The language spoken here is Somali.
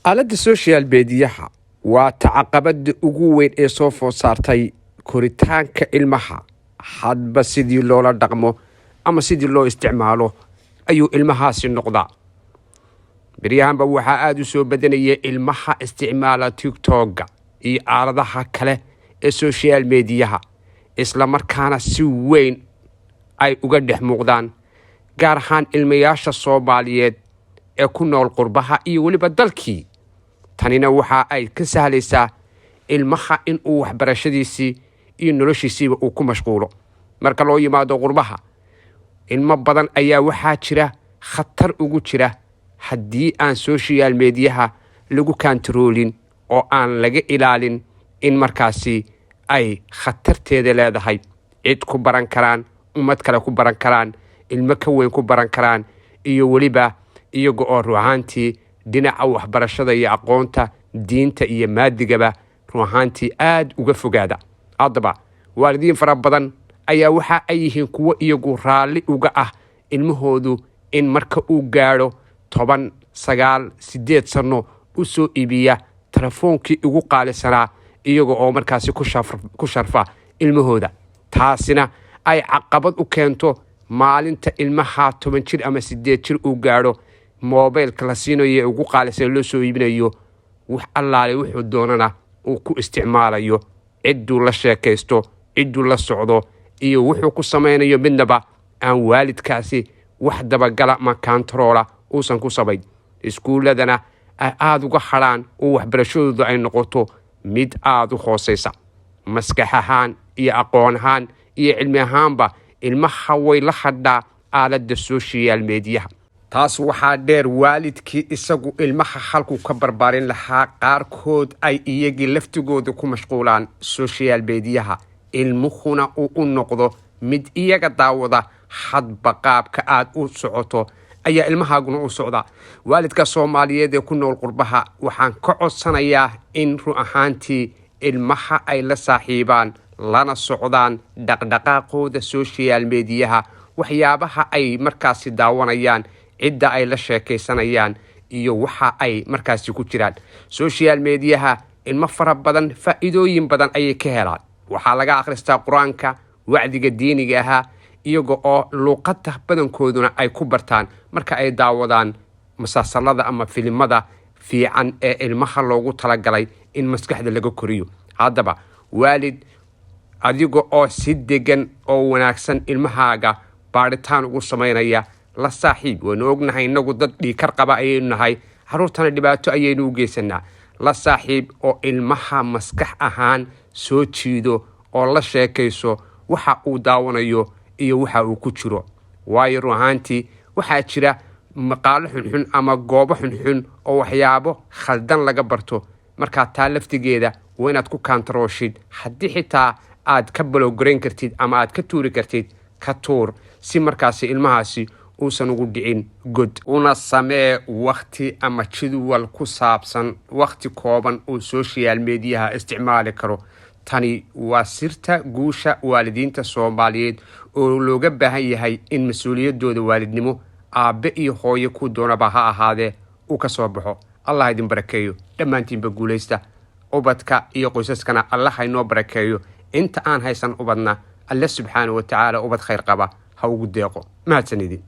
aaladda social mediaha waa tacaqabada ugu weyn ee soo food saartay koritaanka ilmaha. hadba sidii loola dhaqmo ama sidii loo isticmaalo ayuu ilmahaasi noqdaa. beryahanba waxaa aad u soo badanaya ilmaha isticmaala TikTok iyo aaladaha kale ee social mediaha, isla markaana si weyn ay uga dhex muuqdaan, gaar ahaan ilmayaasha Soomaaliyeed ee ku nool qurbaha iyo weliba dalkii. tanina waxa ay ka sahlaysaa ilmaha in uu waxbarashadiisii iyo noloshiisiiba uu ku mashquulo. marka loo yimaado qurbaha, ilmo badan ayaa waxaa jira khatar ugu jira haddii aan social mediaha lagu kantaroolin oo aan laga ilaalin in markaasi ay khatarteeda leedahay. cid ku baran karaan, ummad kale ku baran karaan, ilmo ka weyn ku baran karaan, iyo weliba iyaga oo ruuxaantii dhinaca waxbarashada iyo aqoonta diinta iyo maadigaba ruuxaantii aad uga fogaada. haddaba waalidiin fara badan ayaa waxa ay yihiin kuwo iyagu raalli uga ah ilmahoodu in marka uu gaadho 10, 9, 8 sano u soo iibiya telefoonkii ugu qaalisanaa, iyaga oo markaasi ku sharfa ilmahooda. taasina ay caqabad u keento maalinta ilmaha 10 jir ama 8 jir uu gaadho, moobilka la siinayo ugu qaalisan loo soo iibinayo, wax allaale wuxuu doonana uu ku isticmaalayo, ciduu la sheekaysto, ciduu la socdo, iyo wuxuu ku samaynayo midnaba aan waalidkaasi wax dabagala ma kantaroola uusan ku sabayn. iskuuladana ay aad uga xadhaan oo waxbarashadoodu ay noqoto mid aad u hooseysa. maskax ahaan iyo aqoon ahaan iyo cilmi ahaanba ilmaha way la hadhaa aaladda social mediaha. taas waxaa dheer waalidkii isagu ilmaha halkuu ka barbaarin lahaa, qaarkood ay iyagii laftigooda ku mashquulaan social mediaha, ilmuhuna uu u noqdo mid iyaga daawada. hadba qaabka aad u socoto ayaa ilmahaaguna u socda. waalidka Soomaaliyeed ee ku nool qurbaha waxaan ka codsanayaa in ruuxaantii ilmaha ay la saaxiibaan, lana socdaan dhaqdhaqaaqooda social mediaha, waxyaabaha ay markaasi daawanayaan, cidda ay la sheekaysanayaan, iyo waxa ay markaasi ku jiraan. social mediaha ilmo fara badan faa'iidooyin badan ayay ka helaan. waxaa laga akhristaa qur-aanka, wacdiga diiniga ahaa, iyaga oo luuqada badankooduna ay ku bartaan marka ay daawadaan masaasalada ama filimada fiican ee ilmaha loogu talagalay in maskaxda laga koriyo. haddaba waalid, adiga oo si degan oo wanaagsan ilmahaaga baaritaan ugu samaynaya, la saaxiib. waynu ognahay inagu dad dhiikar qaba ayaynu nahay, caruurtana dhibaato ayaynu u geysanaa. la saaxiib oo ilmaha maskax ahaan soo jiido oo la sheekayso waxa uu daawanayo iyo waxa uu ku jiro. waayo ruuxaantii waxaa jira maqaalo xunxun ama goobo xunxun oo waxyaabo khaldan laga barto. markaa taa laftigeeda waa inaad ku kantarooshid. haddii xitaa aad ka balowgarayn kartid ama aad ka tuuri kartid, ka tuur, si markaasi ilmahaasi uusan ugu dhicin god. una samee waqti ama jadwal ku saabsan waqti kooban oo social mediaha isticmaali karo. tani waa sirta guusha waalidiinta Soomaaliyeed oo looga baahan yahay in mas'uuliyadooda waalidnimo, aabe iyo hooyo ku doonaba ha ahaadee, uu ka soo baxo. allah idin barakeeyo dhammaantiinba. guulaysta ubadka iyo qoysaskana allah ha inoo barakeeyo. inta aan haysan ubadna alle subxaanahu wa tacaala ubad khayr qaba ha ugu deeqo. mahadsanidin.